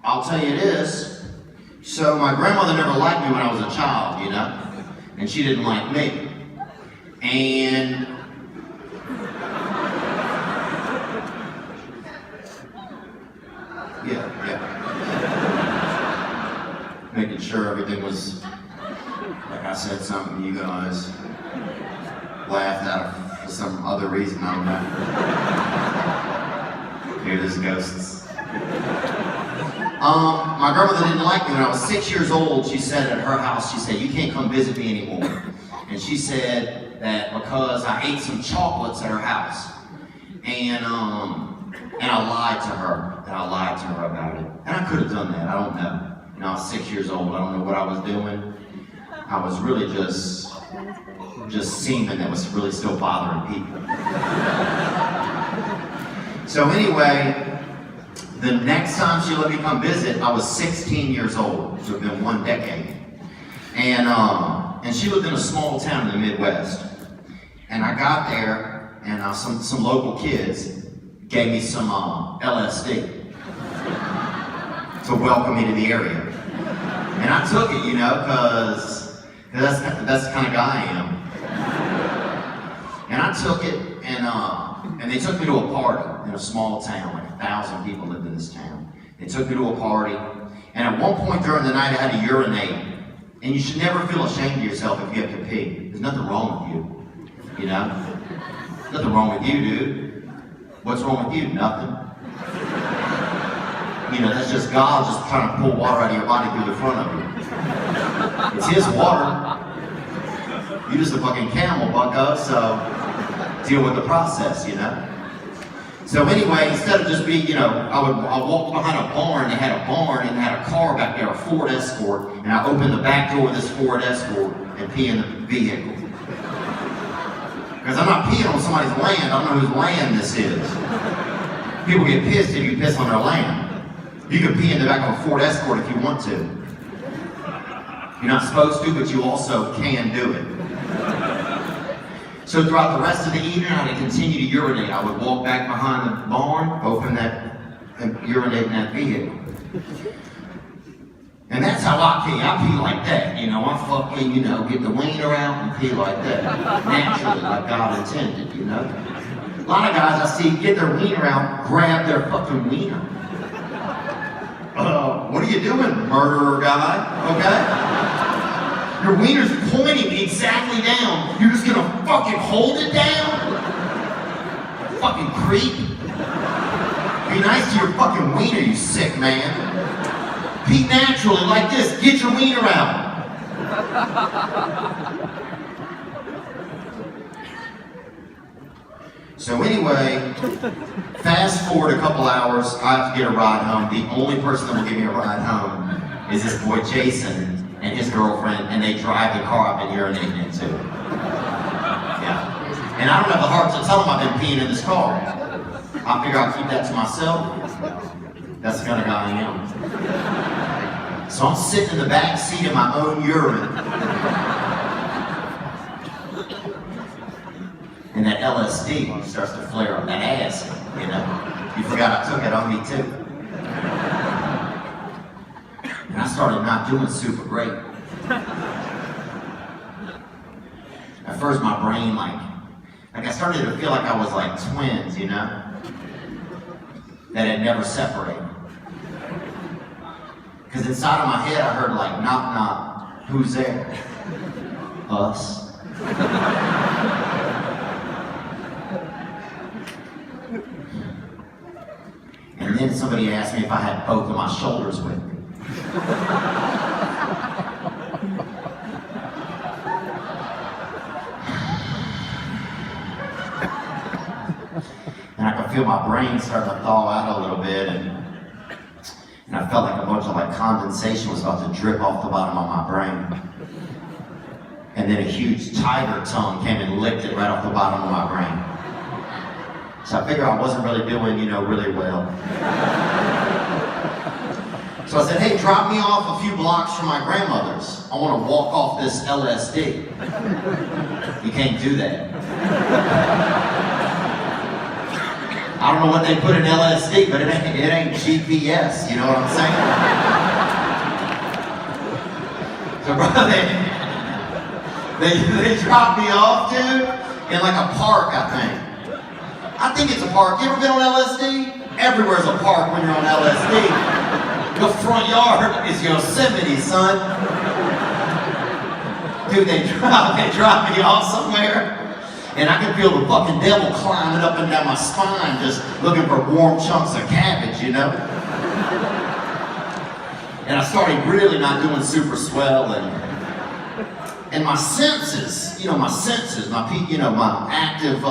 I'll tell you this. So my grandmother never liked me when I was a child, you know? And she didn't like me. And yeah. Making sure everything was, like I said something, you guys laughed out for some other reason, I don't know. Here there's ghosts. My grandmother didn't like me when I was 6 years old. She said at her house, she said, you can't come visit me anymore. And she said that because I ate some chocolates at her house. And I lied to her. And I lied to her about it. And I could have done that, I don't know. You know, I was 6 years old, I don't know what I was doing. I was really just semen that was really still bothering people. So anyway, the next time she let me come visit, I was 16 years old, so it's been 1 decade. And she lived in a small town in the Midwest. And I got there, and some local kids gave me some LSD to welcome me to the area. And I took it, you know, because that's the kind of guy I am. And I took it, and they took me to a party in a small town, like 1,000 people lived in this town. They took me to a party, and at one point during the night I had to urinate. And you should never feel ashamed of yourself if you have to pee. There's nothing wrong with you, you know? Nothing wrong with you, dude. What's wrong with you? Nothing. You know, that's just God just trying to pull water out of your body through the front of you. It's His water. You're just a fucking camel, bucko, so deal with the process, you know? So anyway, instead of just being, you know, I walked behind a barn, they had a barn and had a car back there, a Ford Escort, and I opened the back door of this Ford Escort and pee in the vehicle. Because I'm not peeing on somebody's land, I don't know whose land this is. People get pissed if you piss on their land. You can pee in the back of a Ford Escort if you want to. You're not supposed to, but you also can do it. So throughout the rest of the evening, I would continue to urinate. I would walk back behind the barn, open that, and urinate in that vehicle. And that's how I pee. I pee like that, you know. I fucking, you know, get the wiener out and pee like that. Naturally, like God intended, you know. A lot of guys I see get their wiener out, grab their fucking wiener. What are you doing, murderer guy? Okay? Your wiener's pointing exactly down. You're just gonna fucking hold it down? Fucking creep. Be nice to your fucking wiener, you sick man. Pee naturally like this. Get your wiener out. So anyway, fast forward a couple hours, I have to get a ride home. The only person that will give me a ride home is this boy Jason and his girlfriend, and they drive the car I've been urinating into. Yeah. And I don't have the heart to tell them I've been peeing in this car. I figure I'll keep that to myself. That's the kind of guy I am. So I'm sitting in the back seat of my own urine. And that LSD starts to flare up, that acid, you know. You forgot I took it on me too. And I started not doing super great. At first my brain like I started to feel like I was like twins, you know? That had never separated. Because inside of my head I heard like, knock knock, who's there? Us. And then somebody asked me if I had both of my shoulders with me. And I could feel my brain starting to thaw out a little bit, and I felt like a bunch of like condensation was about to drip off the bottom of my brain. And then a huge tiger tongue came and licked it right off the bottom of my brain. So I figured I wasn't really doing, you know, really well. So I said, hey, drop me off a few blocks from my grandmother's. I want to walk off this LSD. You can't do that. I don't know what they put in LSD, but it ain't GPS, you know what I'm saying? So bro, they dropped me off, dude, in like a park, I think. I think it's a park. You ever been on LSD? Everywhere's a park when you're on LSD. Your front yard is Yosemite, son. Dude, they dropped me off somewhere. And I can feel the fucking devil climbing up and down my spine, just looking for warm chunks of cabbage, you know? And I started really not doing super swell, and my senses, my active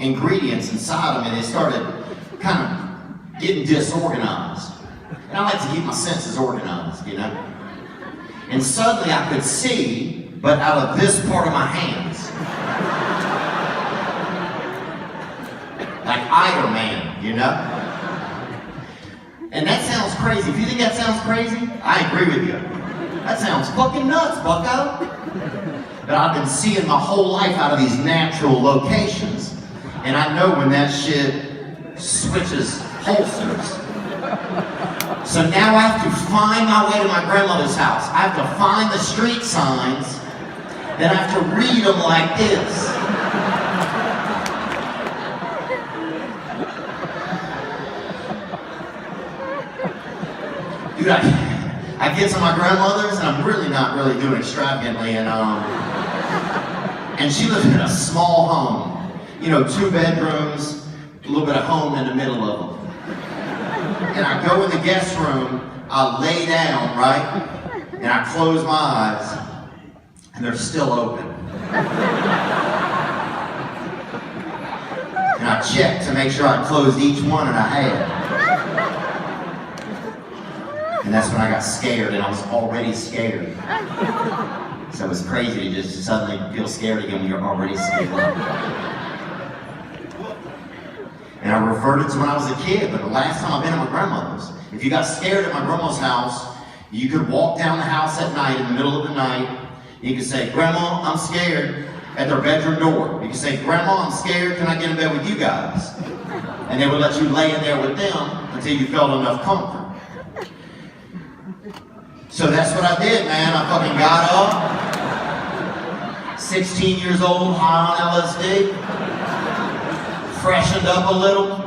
ingredients inside of me, they started kind of getting disorganized. And I like to keep my senses organized, you know? And suddenly I could see, but out of this part of my hands. Like Iron Man, you know? And that sounds crazy. If you think that sounds crazy, I agree with you. That sounds fucking nuts, bucko. But I've been seeing my whole life out of these natural locations. And I know when that shit switches holsters. So now I have to find my way to my grandmother's house. I have to find the street signs. Then I have to read them like this. Dude, I get to my grandmother's, and I'm really not doing extravagantly, and she lives in a small home. 2 bedrooms, a little bit of home in the middle of them. And I go in the guest room, I lay down, right? And I close my eyes, and they're still open. And I check to make sure I closed each one, and I had. And that's when I got scared, and I was already scared. So it's crazy to just suddenly feel scared again when you're already scared. And I reverted to when I was a kid, but the last time I've been at my grandmother's. If you got scared at my grandma's house, you could walk down the house at night, in the middle of the night, and you could say, "Grandma, I'm scared," at their bedroom door. You could say, "Grandma, I'm scared, can I get in bed with you guys?" And they would let you lay in there with them until you felt enough comfort. So that's what I did, man. I fucking got up, 16 years old, high on LSD, freshened up a little,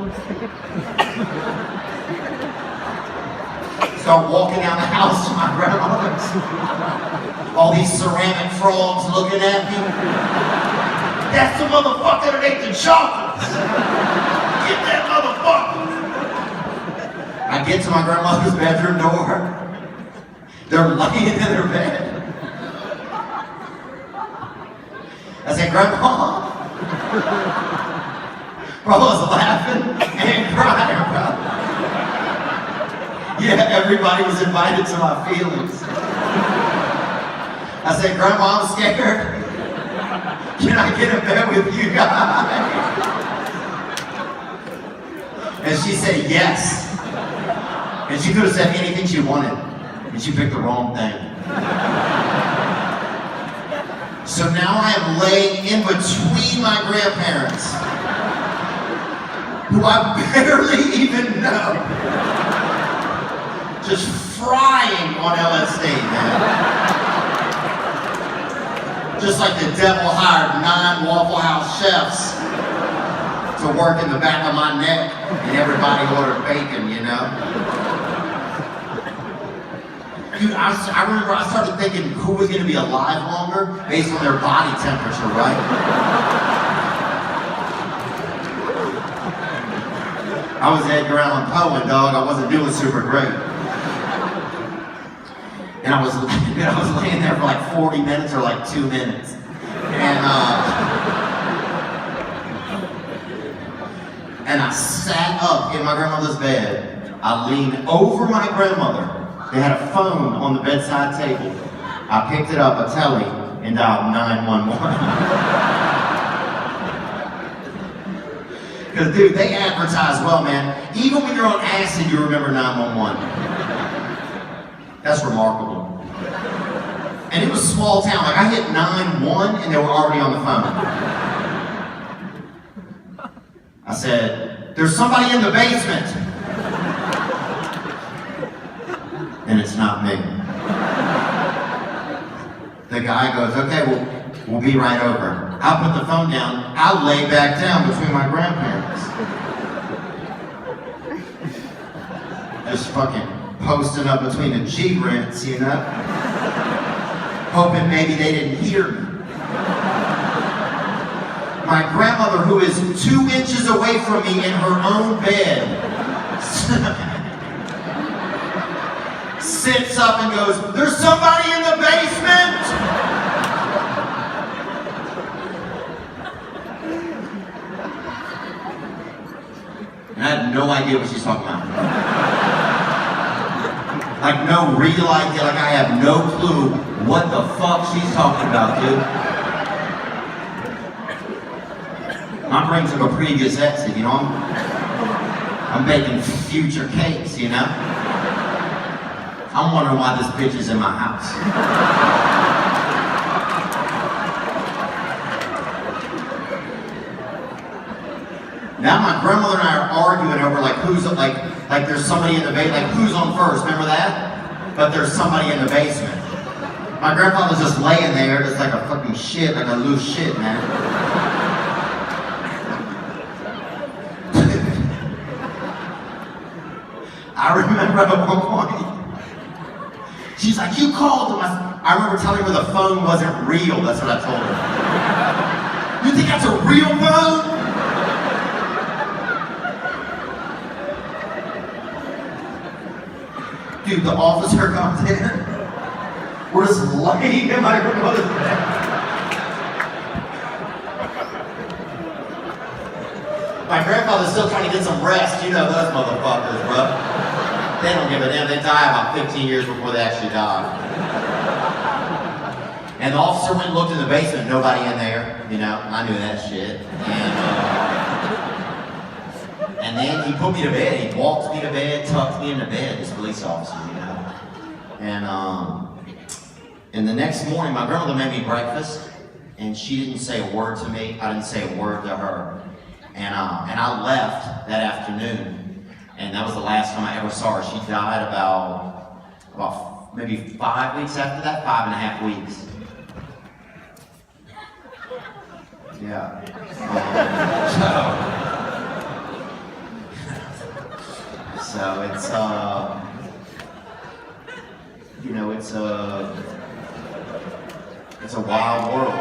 start walking down the house to my grandmother's. All these ceramic frogs looking at me. That's the motherfucker that ate the chocolates. Get that motherfucker. I get to my grandmother's bedroom door. They're laying in their bed. I said, "Grandma." Bro, I was laughing and crying, bro. Yeah, everybody was invited to my feelings. I said, "Grandma, I'm scared. Can I get in bed with you guys?" And she said, "Yes." And she could have said anything she wanted. And she picked the wrong thing. So now I am laying in between my grandparents, who I barely even know. Just frying on LSD, man. Just like the devil hired 9 Waffle House chefs to work in the back of my neck, and everybody ordered bacon, you know? Dude, I remember I started thinking who was going to be alive longer based on their body temperature, right? I was Edgar Allan Poe, and dog, I wasn't doing super great. And I was laying there for like 40 minutes or like 2 minutes. And I sat up in my grandmother's bed. I leaned over my grandmother. They had a phone on the bedside table. I picked it up, a telly, and dialed 911. Because, dude, they advertise well, man. Even when you're on acid, you remember 911. That's remarkable. And it was a small town. Like, I hit 911, and they were already on the phone. I said, there's somebody in the basement. And it's not me. The guy goes, okay, well, we'll be right over. I'll put the phone down. I'll lay back down between my grandparents. Just fucking posting up between the G-rents, you know? Hoping maybe they didn't hear me. My grandmother, who is 2 inches away from me in her own bed, sits up and goes, there's somebody in the basement! And I had no idea what she's talking about. Like no real idea, like I have no clue what the fuck she's talking about, dude. My brain took a previous exit, you know? I'm baking future cakes, you know? I'm wondering why this bitch is in my house. Now my grandmother and I are arguing over like who's like there's somebody in the basement, like who's on first, remember that? But there's somebody in the basement. My grandfather's just laying there, just like a fucking shit, like a loose shit, man. I remember at one point, she's like, you called him. I remember telling her the phone wasn't real, that's what I told her. You think that's a real phone? Dude, the officer comes in. We're just laying in my grandmother's bed. My grandfather's still trying to get some rest. You know those motherfuckers, bro. They don't give a damn. They die about 15 years before they actually die. And the officer went and looked in the basement. Nobody in there. You know, I knew that shit. And then he put me to bed. He walked me to bed, tucked me into bed, this police officer, you know. And the next morning, my grandmother made me breakfast, and she didn't say a word to me. I didn't say a word to her. And I left that afternoon, and that was the last time I ever saw her. She died about maybe 5 weeks after that, 5.5 weeks. Yeah. So it's you know, it's a wild world.